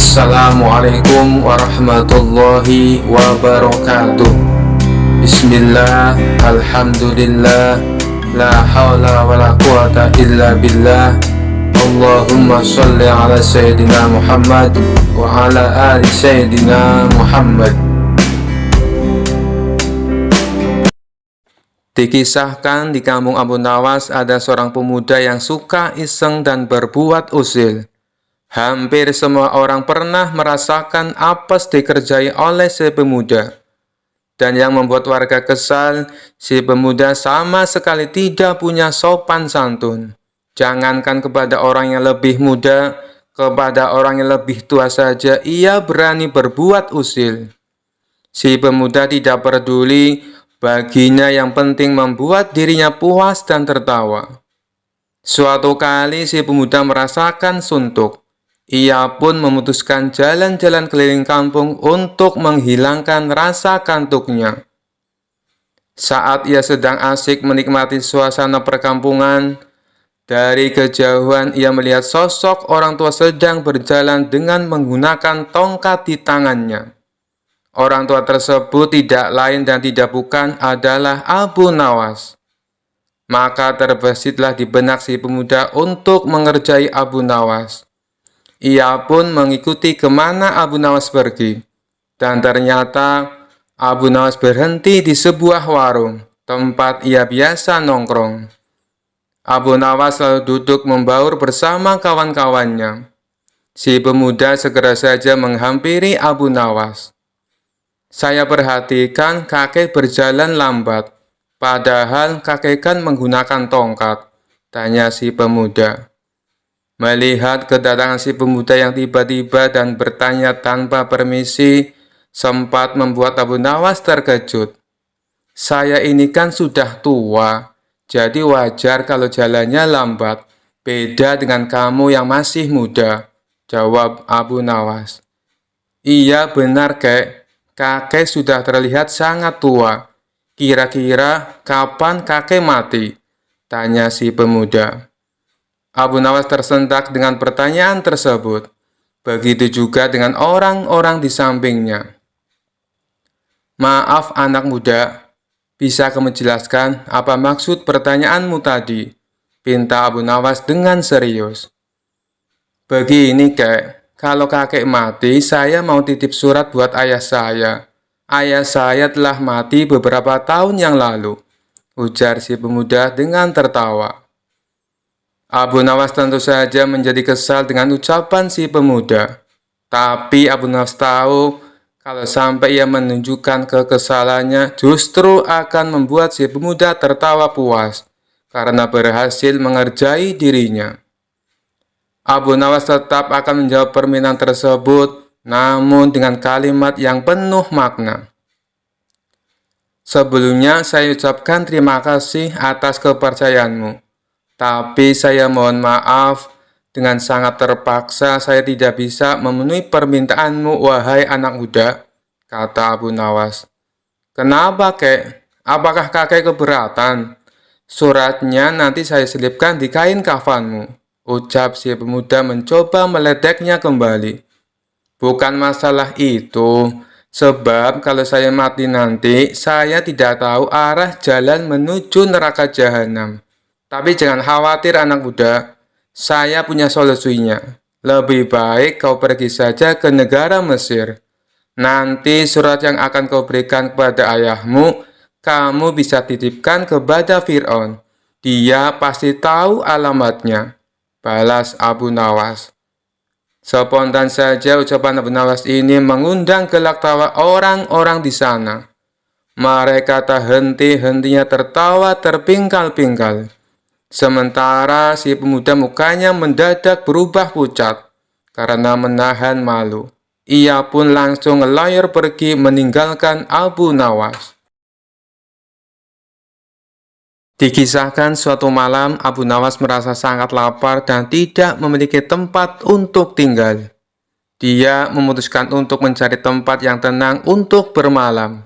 Assalamualaikum warahmatullahi wabarakatuh. Bismillah, alhamdulillah, la hawla wa la quwata illa billah. Allahumma sholli ala Sayyidina Muhammad wa ala ali Sayyidina Muhammad. Dikisahkan di kampung Abu Nawas ada seorang pemuda yang suka iseng dan berbuat usil. Hampir semua orang pernah merasakan apes dikerjai oleh si pemuda. Dan yang membuat warga kesal, si pemuda sama sekali tidak punya sopan santun. Jangankan kepada orang yang lebih muda, kepada orang yang lebih tua saja ia berani berbuat usil. Si pemuda tidak peduli, baginya yang penting membuat dirinya puas dan tertawa. Suatu kali si pemuda merasakan suntuk. Ia pun memutuskan jalan-jalan keliling kampung untuk menghilangkan rasa kantuknya. Saat ia sedang asik menikmati suasana perkampungan, dari kejauhan ia melihat sosok orang tua sedang berjalan dengan menggunakan tongkat di tangannya. Orang tua tersebut tidak lain dan tidak bukan adalah Abu Nawas. Maka terbesitlah di benak si pemuda untuk mengerjai Abu Nawas. Ia pun mengikuti kemana Abu Nawas pergi. Dan ternyata Abu Nawas berhenti di sebuah warung, tempat ia biasa nongkrong. Abu Nawas lalu duduk membaur bersama kawan-kawannya. Si pemuda segera saja menghampiri Abu Nawas. Saya perhatikan kakek berjalan lambat, padahal kakek kan menggunakan tongkat, tanya si pemuda. Melihat kedatangan si pemuda yang tiba-tiba dan bertanya tanpa permisi, sempat membuat Abu Nawas terkejut. Saya ini kan sudah tua, jadi wajar kalau jalannya lambat. Beda dengan kamu yang masih muda, jawab Abu Nawas. Iya benar kek, kakek sudah terlihat sangat tua. Kira-kira kapan kakek mati? Tanya si pemuda. Abu Nawas tersentak dengan pertanyaan tersebut. Begitu juga dengan orang-orang di sampingnya. Maaf anak muda, bisa kamu jelaskan apa maksud pertanyaanmu tadi? Pinta Abu Nawas dengan serius. Begini kek, kalau kakek mati, saya mau titip surat buat ayah saya. Ayah saya telah mati beberapa tahun yang lalu, ujar si pemuda dengan tertawa. Abu Nawas tentu saja menjadi kesal dengan ucapan si pemuda. Tapi Abu Nawas tahu kalau sampai ia menunjukkan kekesalannya justru akan membuat si pemuda tertawa puas karena berhasil mengerjai dirinya. Abu Nawas tetap akan menjawab permintaan tersebut, namun dengan kalimat yang penuh makna. Sebelumnya saya ucapkan terima kasih atas kepercayaanmu. Tapi saya mohon maaf, dengan sangat terpaksa saya tidak bisa memenuhi permintaanmu, wahai anak muda, kata Abu Nawas. Kenapa, kek? Apakah kakek keberatan? Suratnya nanti saya selipkan di kain kafanmu, ucap si pemuda mencoba meledeknya kembali. Bukan masalah itu, sebab kalau saya mati nanti, saya tidak tahu arah jalan menuju neraka jahanam. Tapi jangan khawatir anak muda, saya punya solusinya. Lebih baik kau pergi saja ke negara Mesir. Nanti surat yang akan kau berikan kepada ayahmu, kamu bisa titipkan kepada Fir'aun. Dia pasti tahu alamatnya, balas Abu Nawas. Spontan saja ucapan Abu Nawas ini mengundang gelak tawa orang-orang di sana. Mereka tak henti-hentinya tertawa terpingkal-pingkal. Sementara si pemuda mukanya mendadak berubah pucat karena menahan malu. Ia pun langsung ngelayar pergi meninggalkan Abu Nawas. Dikisahkan suatu malam Abu Nawas merasa sangat lapar dan tidak memiliki tempat untuk tinggal. Dia memutuskan untuk mencari tempat yang tenang untuk bermalam.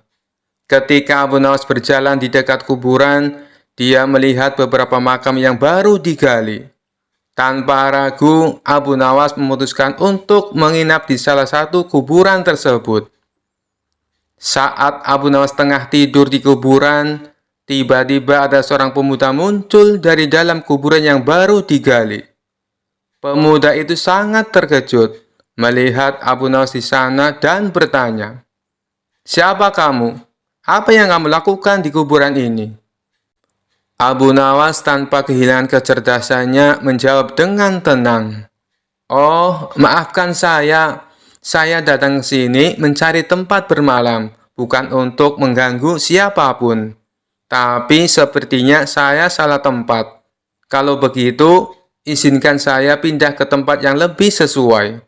Ketika Abu Nawas berjalan di dekat kuburan, dia melihat beberapa makam yang baru digali. Tanpa ragu, Abu Nawas memutuskan untuk menginap di salah satu kuburan tersebut. Saat Abu Nawas tengah tidur di kuburan, tiba-tiba ada seorang pemuda muncul dari dalam kuburan yang baru digali. Pemuda itu sangat terkejut melihat Abu Nawas di sana dan bertanya, "Siapa kamu? Apa yang kamu lakukan di kuburan ini?" Abu Nawas tanpa kehilangan kecerdasannya menjawab dengan tenang, "Oh, maafkan saya. Saya datang ke sini mencari tempat bermalam, bukan untuk mengganggu siapapun. Tapi sepertinya saya salah tempat. Kalau begitu, izinkan saya pindah ke tempat yang lebih sesuai."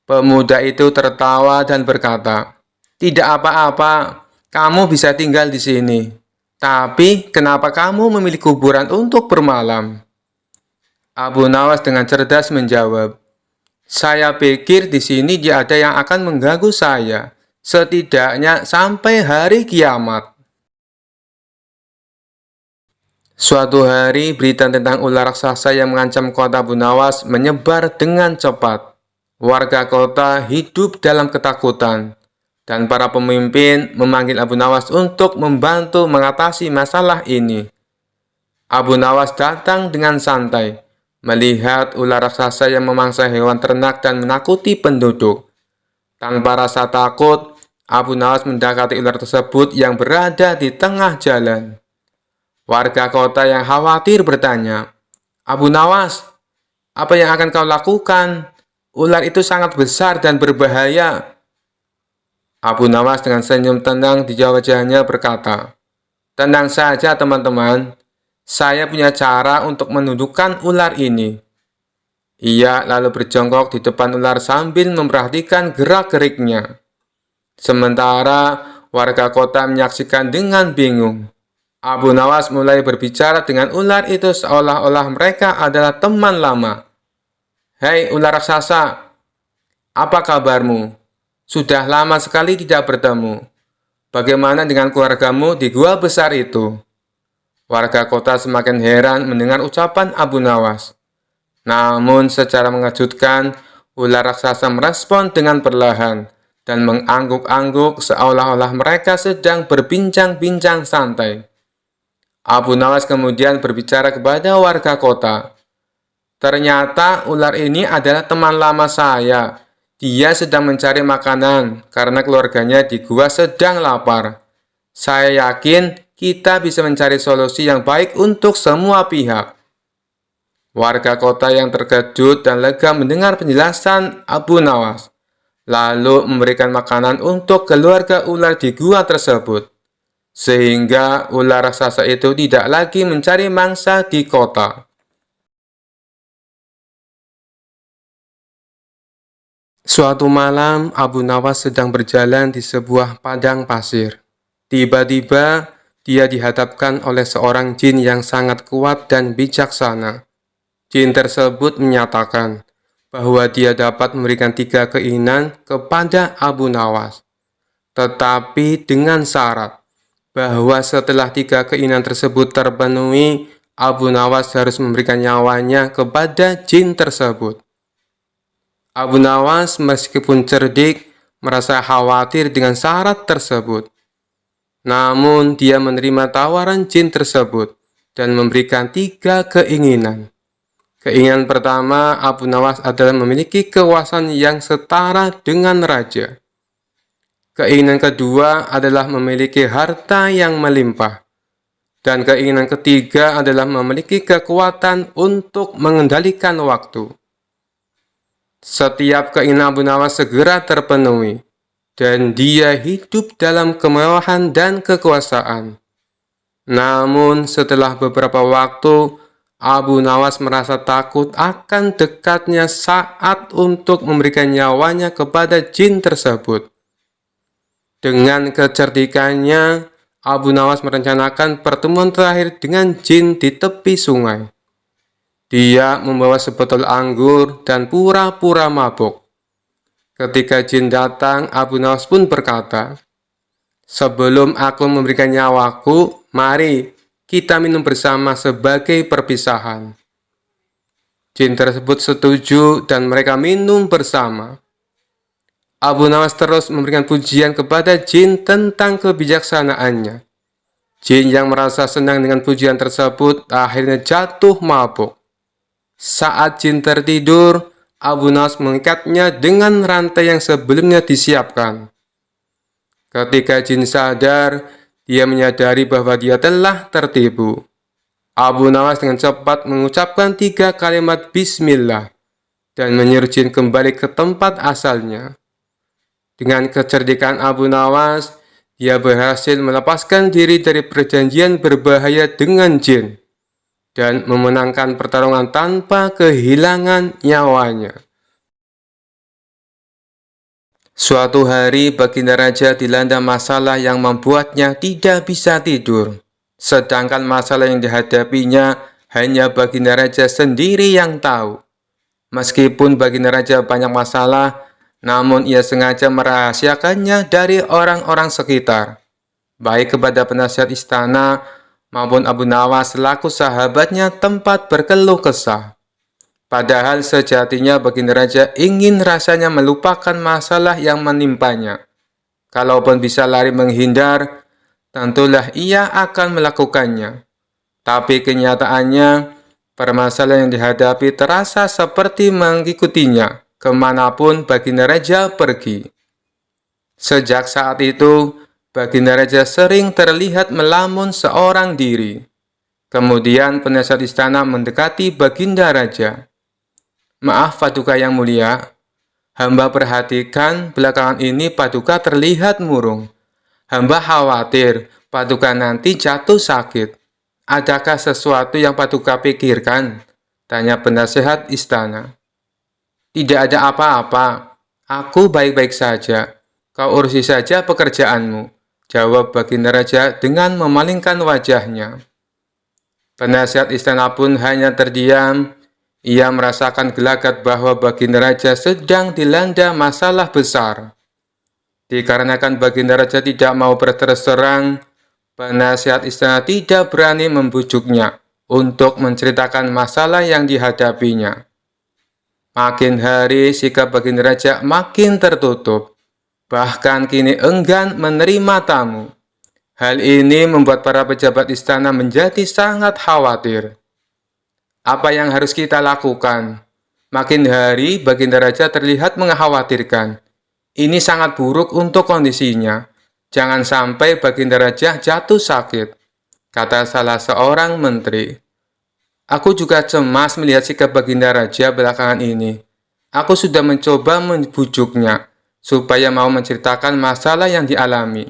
Pemuda itu tertawa dan berkata, "Tidak apa-apa, kamu bisa tinggal di sini. Tapi, kenapa kamu memilih kuburan untuk bermalam?" Abu Nawas dengan cerdas menjawab, "Saya pikir di sini tidak ada yang akan mengganggu saya, setidaknya sampai hari kiamat." Suatu hari, berita tentang ular raksasa yang mengancam kota Abu Nawas menyebar dengan cepat. Warga kota hidup dalam ketakutan, dan para pemimpin memanggil Abu Nawas untuk membantu mengatasi masalah ini. Abu Nawas datang dengan santai, melihat ular raksasa yang memangsa hewan ternak dan menakuti penduduk. Tanpa rasa takut, Abu Nawas mendekati ular tersebut yang berada di tengah jalan. Warga kota yang khawatir bertanya, "Abu Nawas, apa yang akan kau lakukan? Ular itu sangat besar dan berbahaya." Abu Nawas dengan senyum tenang di wajahnya berkata, "Tenang saja teman-teman, saya punya cara untuk menundukkan ular ini." Ia lalu berjongkok di depan ular sambil memperhatikan gerak-geriknya. Sementara warga kota menyaksikan dengan bingung. Abu Nawas mulai berbicara dengan ular itu seolah-olah mereka adalah teman lama. "Hei ular raksasa, apa kabarmu? Sudah lama sekali tidak bertemu. Bagaimana dengan keluargamu di gua besar itu?" Warga kota semakin heran mendengar ucapan Abu Nawas. Namun secara mengejutkan, ular raksasa merespon dengan perlahan dan mengangguk-angguk seolah-olah mereka sedang berbincang-bincang santai. Abu Nawas kemudian berbicara kepada warga kota. "Ternyata ular ini adalah teman lama saya. Dia sedang mencari makanan karena keluarganya di gua sedang lapar. Saya yakin kita bisa mencari solusi yang baik untuk semua pihak." Warga kota yang terkejut dan lega mendengar penjelasan Abu Nawas, lalu memberikan makanan untuk keluarga ular di gua tersebut, sehingga ular raksasa itu tidak lagi mencari mangsa di kota. Suatu malam, Abu Nawas sedang berjalan di sebuah padang pasir. Tiba-tiba, dia dihadapkan oleh seorang jin yang sangat kuat dan bijaksana. Jin tersebut menyatakan bahwa dia dapat memberikan 3 keinginan kepada Abu Nawas, tetapi dengan syarat bahwa setelah 3 keinginan tersebut terpenuhi, Abu Nawas harus memberikan nyawanya kepada jin tersebut. Abu Nawas meskipun cerdik, merasa khawatir dengan syarat tersebut. Namun dia menerima tawaran jin tersebut dan memberikan 3 keinginan. Keinginan pertama, Abu Nawas adalah memiliki kekuasaan yang setara dengan raja. Keinginan kedua adalah memiliki harta yang melimpah. Dan keinginan ketiga adalah memiliki kekuatan untuk mengendalikan waktu. Setiap keinginan Abu Nawas segera terpenuhi, dan dia hidup dalam kemewahan dan kekuasaan. Namun setelah beberapa waktu, Abu Nawas merasa takut akan dekatnya saat untuk memberikan nyawanya kepada jin tersebut. Dengan kecerdikannya, Abu Nawas merencanakan pertemuan terakhir dengan jin di tepi sungai. Dia membawa sebotol anggur dan pura-pura mabuk. Ketika jin datang, Abu Nawas pun berkata, "Sebelum aku memberikan nyawaku, mari kita minum bersama sebagai perpisahan." Jin tersebut setuju dan mereka minum bersama. Abu Nawas terus memberikan pujian kepada jin tentang kebijaksanaannya. Jin yang merasa senang dengan pujian tersebut akhirnya jatuh mabuk. Saat jin tertidur, Abu Nawas mengikatnya dengan rantai yang sebelumnya disiapkan. Ketika jin sadar, dia menyadari bahwa dia telah tertipu. Abu Nawas dengan cepat mengucapkan 3 kalimat Bismillah dan menyuruh jin kembali ke tempat asalnya. Dengan kecerdikan Abu Nawas, dia berhasil melepaskan diri dari perjanjian berbahaya dengan jin dan memenangkan pertarungan tanpa kehilangan nyawanya. Suatu hari, Baginda Raja dilanda masalah yang membuatnya tidak bisa tidur. Sedangkan masalah yang dihadapinya hanya Baginda Raja sendiri yang tahu. Meskipun Baginda Raja banyak masalah, namun ia sengaja merahasiakannya dari orang-orang sekitar, baik kepada penasihat istana maupun Abu Nawas selaku sahabatnya tempat berkeluh kesah. Padahal sejatinya Baginda Raja ingin rasanya melupakan masalah yang menimpanya. Kalaupun bisa lari menghindar, tentulah ia akan melakukannya. Tapi kenyataannya, permasalahan yang dihadapi terasa seperti mengikutinya kemanapun Baginda Raja pergi. Sejak saat itu, Baginda Raja sering terlihat melamun seorang diri. Kemudian penasihat istana mendekati Baginda Raja. "Maaf Paduka yang mulia, hamba perhatikan belakangan ini Paduka terlihat murung. Hamba khawatir Paduka nanti jatuh sakit. Adakah sesuatu yang Paduka pikirkan?" tanya penasihat istana. "Tidak ada apa-apa, aku baik-baik saja. Kau urusi saja pekerjaanmu," jawab Baginda Raja dengan memalingkan wajahnya. Penasihat istana pun hanya terdiam. Ia merasakan gelagat bahwa Baginda Raja sedang dilanda masalah besar. Dikarenakan Baginda Raja tidak mau berterus terang, penasihat istana tidak berani membujuknya untuk menceritakan masalah yang dihadapinya. Makin hari, sikap Baginda Raja makin tertutup, bahkan kini enggan menerima tamu. Hal ini membuat para pejabat istana menjadi sangat khawatir. Apa yang harus kita lakukan? Makin hari, Baginda Raja terlihat mengkhawatirkan. Ini sangat buruk untuk kondisinya. Jangan sampai Baginda Raja jatuh sakit, kata salah seorang menteri. "Aku juga cemas melihat sikap Baginda Raja belakangan ini. Aku sudah mencoba membujuknya supaya mau menceritakan masalah yang dialami.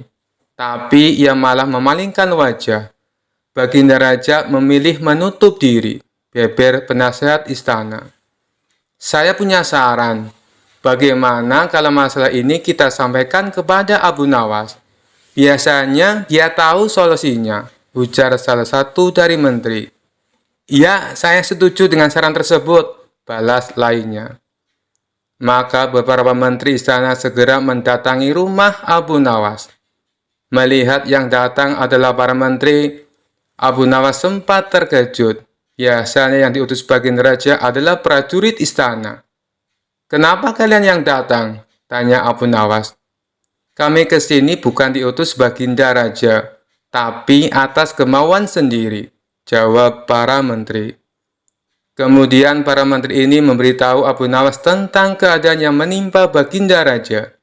Tapi ia malah memalingkan wajah. Baginda Raja memilih menutup diri," beber penasihat istana. "Saya punya saran. Bagaimana kalau masalah ini kita sampaikan kepada Abu Nawas? Biasanya dia tahu solusinya," ujar salah satu dari menteri. "Ya, saya setuju dengan saran tersebut," balas lainnya. Maka beberapa menteri istana segera mendatangi rumah Abu Nawas. Melihat yang datang adalah para menteri, Abu Nawas sempat terkejut. Biasanya yang diutus Baginda Raja adalah prajurit istana. "Kenapa kalian yang datang?" tanya Abu Nawas. "Kami ke sini bukan diutus Baginda Raja, tapi atas kemauan sendiri," jawab para menteri. Kemudian para menteri ini memberitahu Abu Nawas tentang keadaan yang menimpa Baginda Raja.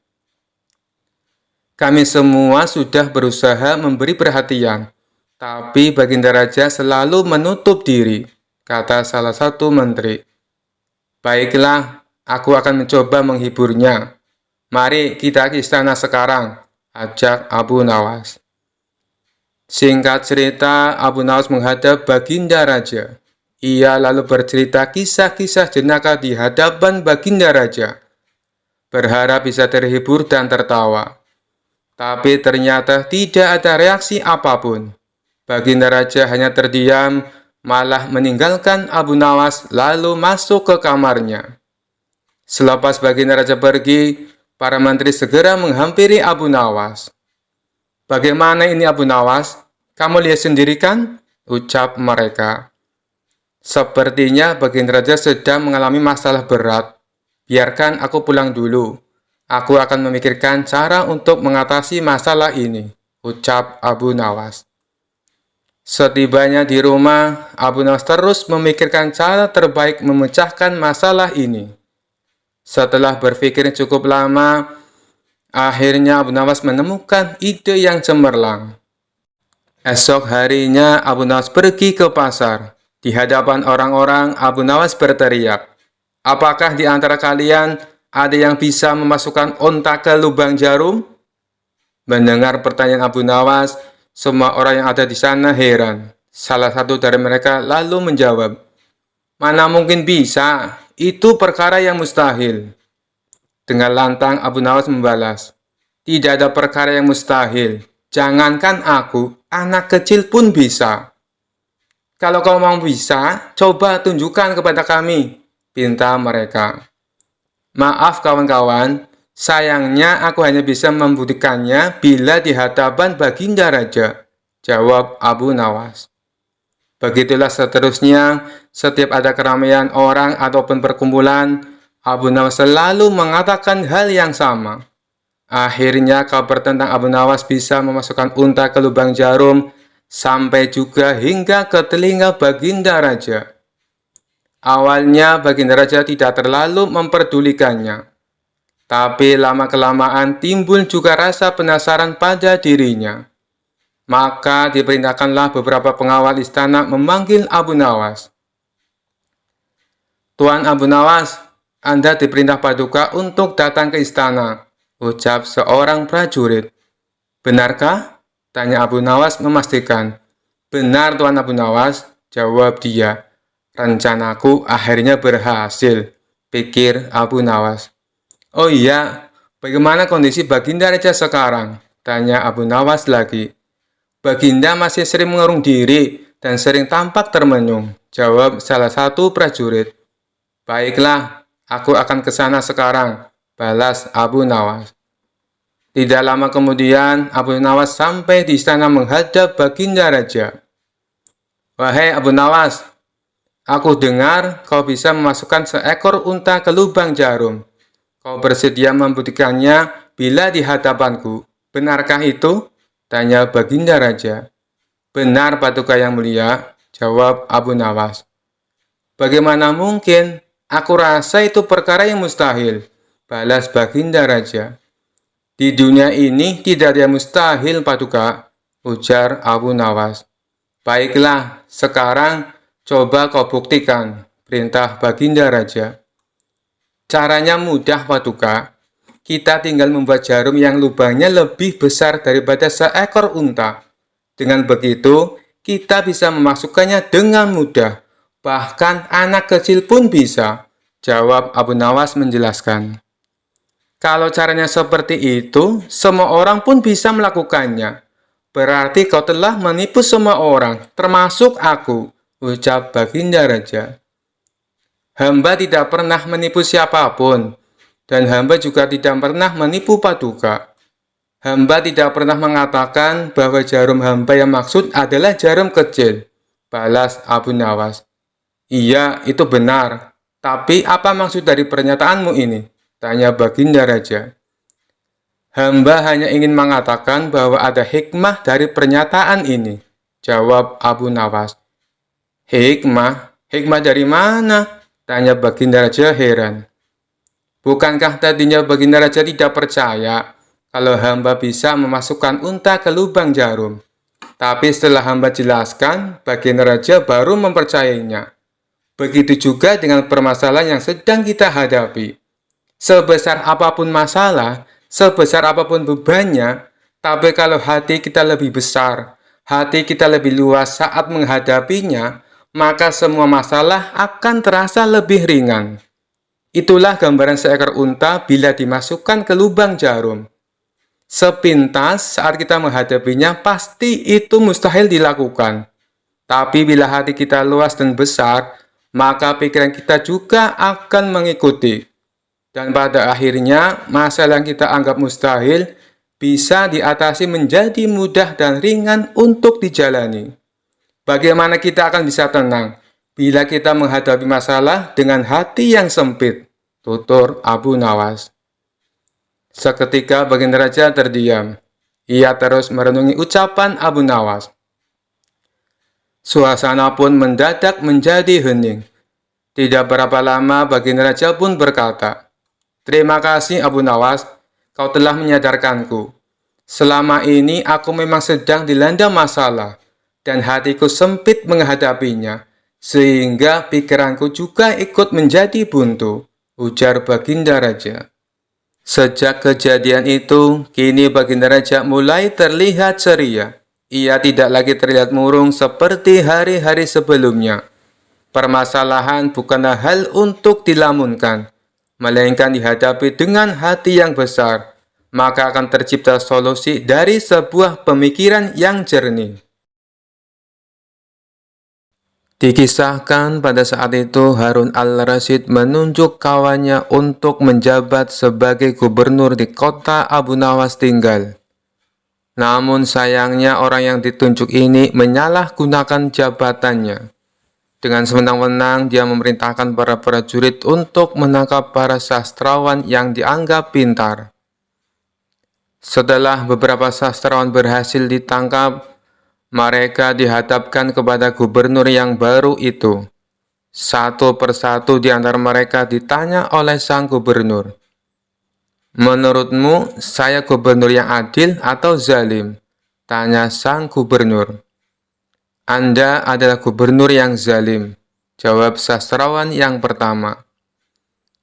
"Kami semua sudah berusaha memberi perhatian, tapi Baginda Raja selalu menutup diri," kata salah satu menteri. "Baiklah, aku akan mencoba menghiburnya. Mari kita ke istana sekarang," ajak Abu Nawas. Singkat cerita, Abu Nawas menghadap Baginda Raja. Ia lalu bercerita kisah-kisah jenaka di hadapan Baginda Raja, berharap bisa terhibur dan tertawa. Tapi ternyata tidak ada reaksi apapun. Baginda Raja hanya terdiam, malah meninggalkan Abu Nawas lalu masuk ke kamarnya. Selepas Baginda Raja pergi, para menteri segera menghampiri Abu Nawas. "Bagaimana ini Abu Nawas? Kamu lihat sendiri kan?" ucap mereka. Sepertinya baginda raja sedang mengalami masalah berat. Biarkan aku pulang dulu. Aku akan memikirkan cara untuk mengatasi masalah ini, ucap Abu Nawas. Setibanya di rumah, Abu Nawas terus memikirkan cara terbaik memecahkan masalah ini. Setelah berpikir cukup lama, akhirnya Abu Nawas menemukan ide yang cemerlang. Esok harinya Abu Nawas pergi ke pasar. Di hadapan orang-orang, Abu Nawas berteriak, "Apakah di antara kalian ada yang bisa memasukkan unta ke lubang jarum?" Mendengar pertanyaan Abu Nawas, semua orang yang ada di sana heran. Salah satu dari mereka lalu menjawab, "Mana mungkin bisa, itu perkara yang mustahil." Dengan lantang Abu Nawas membalas, "Tidak ada perkara yang mustahil. Jangankan aku, anak kecil pun bisa." "Kalau kau mau bisa, coba tunjukkan kepada kami," pinta mereka. "Maaf kawan-kawan, sayangnya aku hanya bisa membuktikannya bila di hadapan Baginda Raja," jawab Abu Nawas. Begitulah seterusnya, setiap ada keramaian orang ataupun perkumpulan, Abu Nawas selalu mengatakan hal yang sama. Akhirnya kabar tentang Abu Nawas bisa memasukkan unta ke lubang jarum sampai juga hingga ke telinga Baginda Raja. Awalnya Baginda Raja tidak terlalu memperdulikannya, tapi lama-kelamaan timbul juga rasa penasaran pada dirinya. Maka diperintahkanlah beberapa pengawal istana memanggil Abu Nawas. "Tuan Abu Nawas, Anda diperintah Paduka untuk datang ke istana," ucap seorang prajurit. "Benarkah?" tanya Abu Nawas memastikan. "Benar Tuan Abu Nawas," jawab dia. "Rencanaku akhirnya berhasil," pikir Abu Nawas. "Oh iya, bagaimana kondisi Baginda Raja sekarang?" tanya Abu Nawas lagi. "Baginda masih sering mengurung diri dan sering tampak termenung," jawab salah satu prajurit. "Baiklah, aku akan ke sana sekarang," balas Abu Nawas. Tidak lama kemudian, Abu Nawas sampai di istana menghadap Baginda Raja. "Wahai Abu Nawas, aku dengar kau bisa memasukkan seekor unta ke lubang jarum. Kau bersedia membuktikannya bila di hadapanku. Benarkah itu?" tanya Baginda Raja. "Benar Paduka yang mulia," jawab Abu Nawas. "Bagaimana mungkin? Aku rasa itu perkara yang mustahil," balas Baginda Raja. "Di dunia ini tidak ada yang mustahil, Paduka," ujar Abu Nawas. "Baiklah, sekarang coba kau buktikan," perintah Baginda Raja. "Caranya mudah, Paduka. Kita tinggal membuat jarum yang lubangnya lebih besar daripada seekor unta. Dengan begitu, kita bisa memasukkannya dengan mudah. Bahkan anak kecil pun bisa," jawab Abu Nawas menjelaskan. "Kalau caranya seperti itu, semua orang pun bisa melakukannya. Berarti kau telah menipu semua orang, termasuk aku," ucap Baginda Raja. "Hamba tidak pernah menipu siapapun, dan hamba juga tidak pernah menipu Paduka. Hamba tidak pernah mengatakan bahwa jarum hamba yang maksud adalah jarum kecil," balas Abu Nawas. "Iya, itu benar. Tapi apa maksud dari pernyataanmu ini?" tanya Baginda Raja. "Hamba hanya ingin mengatakan bahwa ada hikmah dari pernyataan ini," jawab Abu Nawas. "Hikmah? Hikmah dari mana?" tanya Baginda Raja heran. "Bukankah tadinya Baginda Raja tidak percaya kalau hamba bisa memasukkan unta ke lubang jarum? Tapi setelah hamba jelaskan, Baginda Raja baru mempercayainya. Begitu juga dengan permasalahan yang sedang kita hadapi. Sebesar apapun masalah, sebesar apapun bebannya, tapi kalau hati kita lebih besar, hati kita lebih luas saat menghadapinya, maka semua masalah akan terasa lebih ringan. Itulah gambaran seekor unta bila dimasukkan ke lubang jarum. Sepintas saat kita menghadapinya, pasti itu mustahil dilakukan. Tapi bila hati kita luas dan besar, maka pikiran kita juga akan mengikuti. Dan pada akhirnya, masalah yang kita anggap mustahil bisa diatasi menjadi mudah dan ringan untuk dijalani. Bagaimana kita akan bisa tenang bila kita menghadapi masalah dengan hati yang sempit, tutur Abu Nawas. Seketika baginda raja terdiam. Ia terus merenungi ucapan Abu Nawas. Suasana pun mendadak menjadi hening. Tidak berapa lama baginda raja pun berkata, "Terima kasih Abu Nawas, kau telah menyadarkanku. Selama ini aku memang sedang dilanda masalah, dan hatiku sempit menghadapinya, sehingga pikiranku juga ikut menjadi buntu," ujar baginda raja. Sejak kejadian itu, kini baginda raja mulai terlihat ceria. Ia tidak lagi terlihat murung seperti hari-hari sebelumnya. Permasalahan bukanlah hal untuk dilamunkan, melainkan dihadapi dengan hati yang besar, maka akan tercipta solusi dari sebuah pemikiran yang jernih. Dikisahkan pada saat itu Harun al-Rasyid menunjuk kawannya untuk menjabat sebagai gubernur di kota Abu Nawas tinggal. Namun sayangnya orang yang ditunjuk ini menyalahgunakan jabatannya. Dengan sewenang-wenang dia memerintahkan para prajurit untuk menangkap para sastrawan yang dianggap pintar. Setelah beberapa sastrawan berhasil ditangkap, mereka dihadapkan kepada gubernur yang baru itu. Satu persatu di antara mereka ditanya oleh sang gubernur, "Menurutmu, saya gubernur yang adil atau zalim?" Tanya sang gubernur. "Anda adalah gubernur yang zalim," jawab sastrawan yang pertama.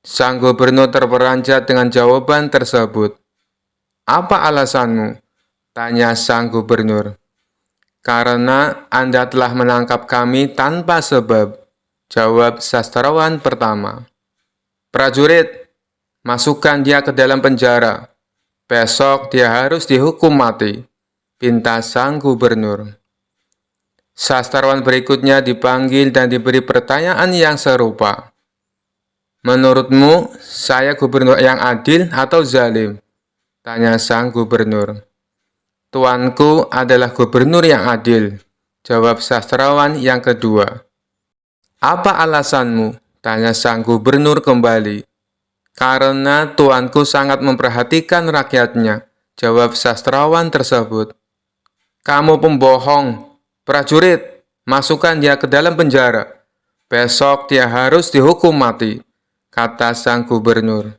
Sang gubernur terperanjat dengan jawaban tersebut. "Apa alasanmu?" tanya sang gubernur. "Karena Anda telah menangkap kami tanpa sebab," jawab sastrawan pertama. "Prajurit, masukkan dia ke dalam penjara. Besok dia harus dihukum mati," pinta sang gubernur. Sastrawan berikutnya dipanggil dan diberi pertanyaan yang serupa. "Menurutmu, saya gubernur yang adil atau zalim?" tanya sang gubernur. "Tuanku adalah gubernur yang adil," jawab sastrawan yang kedua. "Apa alasanmu?" tanya sang gubernur kembali. "Karena tuanku sangat memperhatikan rakyatnya," jawab sastrawan tersebut. "Kamu pembohong. Prajurit, masukkan dia ke dalam penjara. Besok dia harus dihukum mati," kata sang gubernur.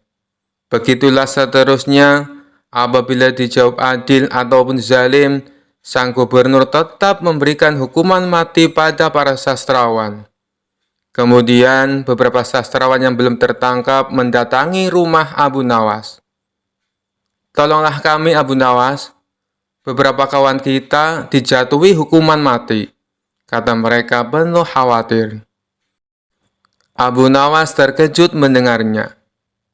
Begitulah seterusnya. Apabila dijawab adil ataupun zalim, sang gubernur tetap memberikan hukuman mati pada para sastrawan. Kemudian, beberapa sastrawan yang belum tertangkap mendatangi rumah Abu Nawas. "Tolonglah kami, Abu Nawas. Beberapa kawan kita dijatuhi hukuman mati," kata mereka penuh khawatir. Abu Nawas terkejut mendengarnya.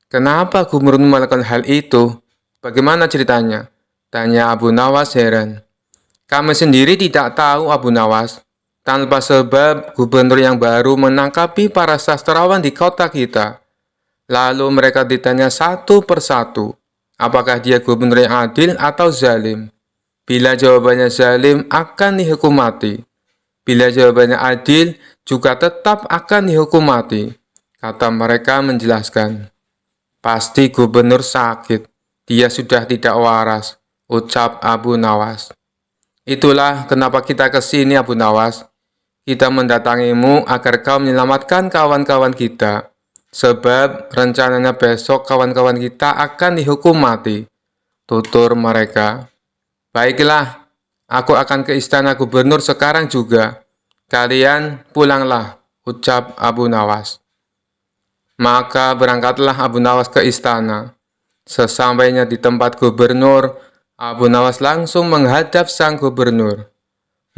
"Kenapa gubernur melakukan hal itu? Bagaimana ceritanya?" tanya Abu Nawas heran. "Kami sendiri tidak tahu, Abu Nawas. Tanpa sebab, gubernur yang baru menangkapi para sastrawan di kota kita. Lalu mereka ditanya satu persatu, apakah dia gubernur yang adil atau zalim. Bila jawabannya zalim, akan dihukum mati. Bila jawabannya adil, juga tetap akan dihukum mati," kata mereka menjelaskan. "Pasti gubernur sakit. Dia sudah tidak waras," ucap Abu Nawas. "Itulah kenapa kita ke sini, Abu Nawas. Kita mendatangimu agar kau menyelamatkan kawan-kawan kita. Sebab rencananya besok kawan-kawan kita akan dihukum mati," tutur mereka. "Baiklah, aku akan ke istana gubernur sekarang juga. Kalian pulanglah," ucap Abu Nawas. Maka berangkatlah Abu Nawas ke istana. Sesampainya di tempat gubernur, Abu Nawas langsung menghadap sang gubernur.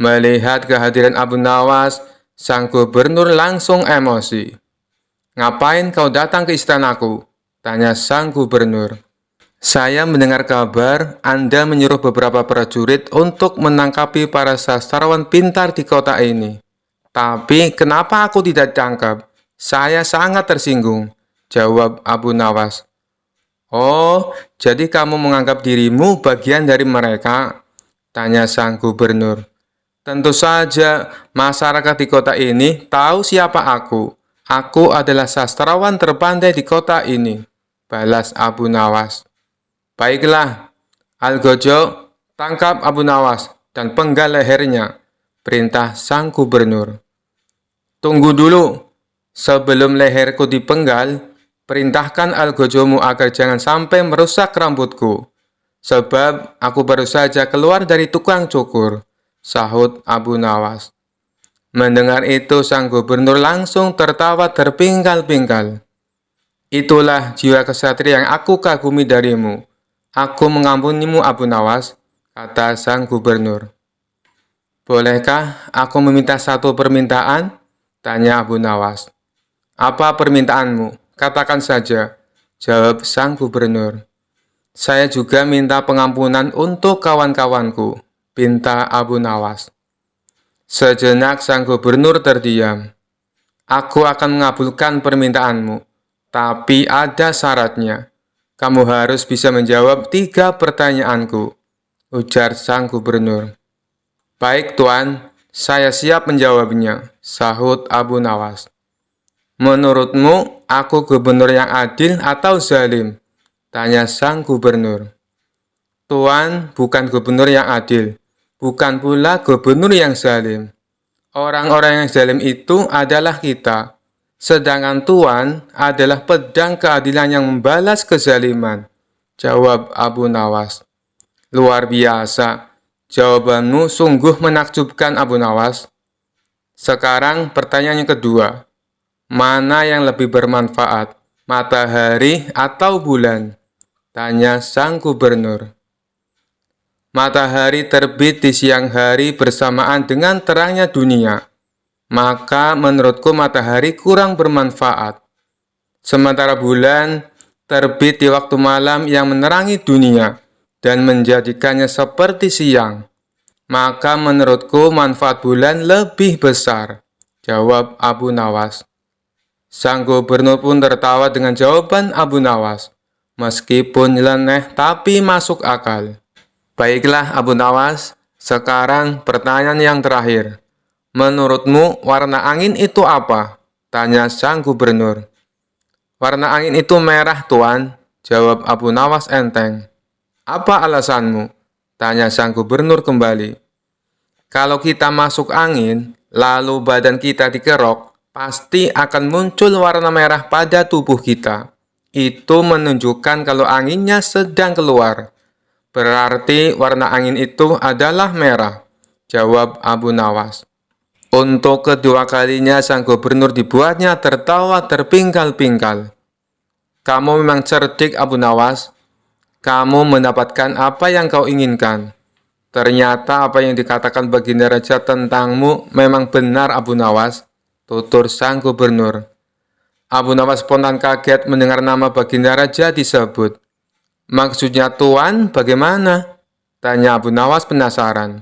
Melihat kehadiran Abu Nawas, sang gubernur langsung emosi. "Ngapain kau datang ke istanaku?" tanya sang gubernur. "Saya mendengar kabar Anda menyuruh beberapa prajurit untuk menangkapi para sastrawan pintar di kota ini. Tapi kenapa aku tidak ditangkap? Saya sangat tersinggung," jawab Abu Nawas. "Oh, jadi kamu menganggap dirimu bagian dari mereka?" tanya sang gubernur. Tentu saja masyarakat di kota ini tahu siapa aku. Aku adalah sastrawan terpandai di kota ini, balas Abu Nawas. Baiklah, Algojo, tangkap Abu Nawas dan penggal lehernya, perintah sang gubernur. Tunggu dulu, sebelum leherku dipenggal, perintahkan Algojomu agar jangan sampai merusak rambutku. Sebab aku baru saja keluar dari tukang cukur, sahut Abu Nawas. Mendengar itu, sang gubernur langsung tertawa terpingkal-pingkal. Itulah jiwa kesatria yang aku kagumi darimu. Aku mengampunimu, Abu Nawas, kata sang gubernur. Bolehkah aku meminta satu permintaan? Tanya Abu Nawas. Apa permintaanmu? Katakan saja, jawab sang gubernur. Saya juga minta pengampunan untuk kawan-kawanku, pinta Abu Nawas. Sejenak sang gubernur terdiam. Aku akan mengabulkan permintaanmu, tapi ada syaratnya. Kamu harus bisa menjawab 3 pertanyaanku, ujar sang gubernur. Baik, Tuan, saya siap menjawabnya, sahut Abu Nawas. Menurutmu, aku gubernur yang adil atau zalim? Tanya sang gubernur. Tuan bukan gubernur yang adil, bukan pula gubernur yang zalim. Orang-orang yang zalim itu adalah kita, sedangkan Tuan adalah pedang keadilan yang membalas kezaliman, jawab Abu Nawas. Luar biasa. Jawabanmu sungguh menakjubkan, Abu Nawas. Sekarang pertanyaan yang kedua. Mana yang lebih bermanfaat, matahari atau bulan? Tanya sang gubernur. Matahari terbit di siang hari bersamaan dengan terangnya dunia. Maka menurutku matahari kurang bermanfaat. Sementara bulan terbit di waktu malam yang menerangi dunia dan menjadikannya seperti siang, maka menurutku manfaat bulan lebih besar, jawab Abu Nawas. Sang gubernur pun tertawa dengan jawaban Abu Nawas, meskipun nyeleneh tapi masuk akal. Baiklah Abu Nawas, sekarang pertanyaan yang terakhir. Menurutmu warna angin itu apa? Tanya sang gubernur. Warna angin itu merah, Tuan, jawab Abu Nawas enteng. Apa alasanmu? Tanya sang gubernur kembali. Kalau kita masuk angin, lalu badan kita dikerok, pasti akan muncul warna merah pada tubuh kita. Itu menunjukkan kalau anginnya sedang keluar. Berarti warna angin itu adalah merah, jawab Abu Nawas. Untuk kedua kalinya sang gubernur dibuatnya tertawa terpingkal-pingkal. Kamu memang cerdik, Abu Nawas. Kamu mendapatkan apa yang kau inginkan. Ternyata apa yang dikatakan Baginda Raja tentangmu memang benar, Abu Nawas, tutur sang gubernur. Abu Nawas spontan kaget mendengar nama Baginda Raja disebut. Maksudnya Tuan bagaimana? Tanya Abu Nawas penasaran.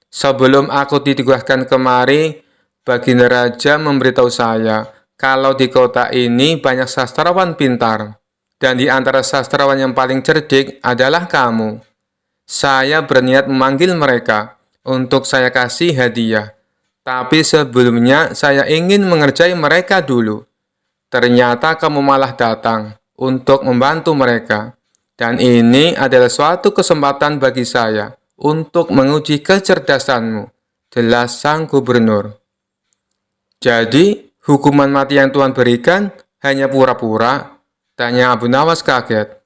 Sebelum aku ditugaskan kemari, Baginda Raja memberitahu saya kalau di kota ini banyak sastrawan pintar. Dan di antara sastrawan yang paling cerdik adalah kamu. Saya berniat memanggil mereka untuk saya kasih hadiah. Tapi sebelumnya saya ingin mengerjai mereka dulu. Ternyata kamu malah datang untuk membantu mereka. Dan ini adalah suatu kesempatan bagi saya untuk menguji kecerdasanmu, jelas sang gubernur. Jadi, hukuman mati yang Tuan berikan hanya pura-pura? Tanya Abu Nawas kaget.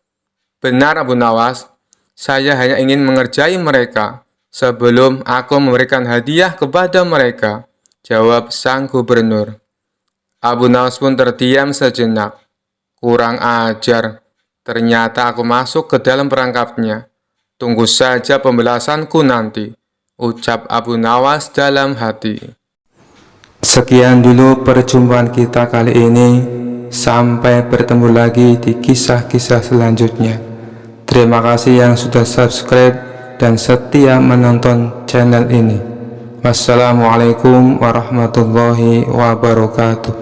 Benar Abu Nawas, saya hanya ingin mengerjai mereka sebelum aku memberikan hadiah kepada mereka, jawab sang gubernur. Abu Nawas pun terdiam sejenak. Kurang ajar, ternyata aku masuk ke dalam perangkapnya. Tunggu saja pembalasanku nanti, ucap Abu Nawas dalam hati. Sekian dulu perjumpaan kita kali ini. Sampai bertemu lagi di kisah-kisah selanjutnya. Terima kasih yang sudah subscribe dan setia menonton channel ini. Wassalamualaikum warahmatullahi wabarakatuh.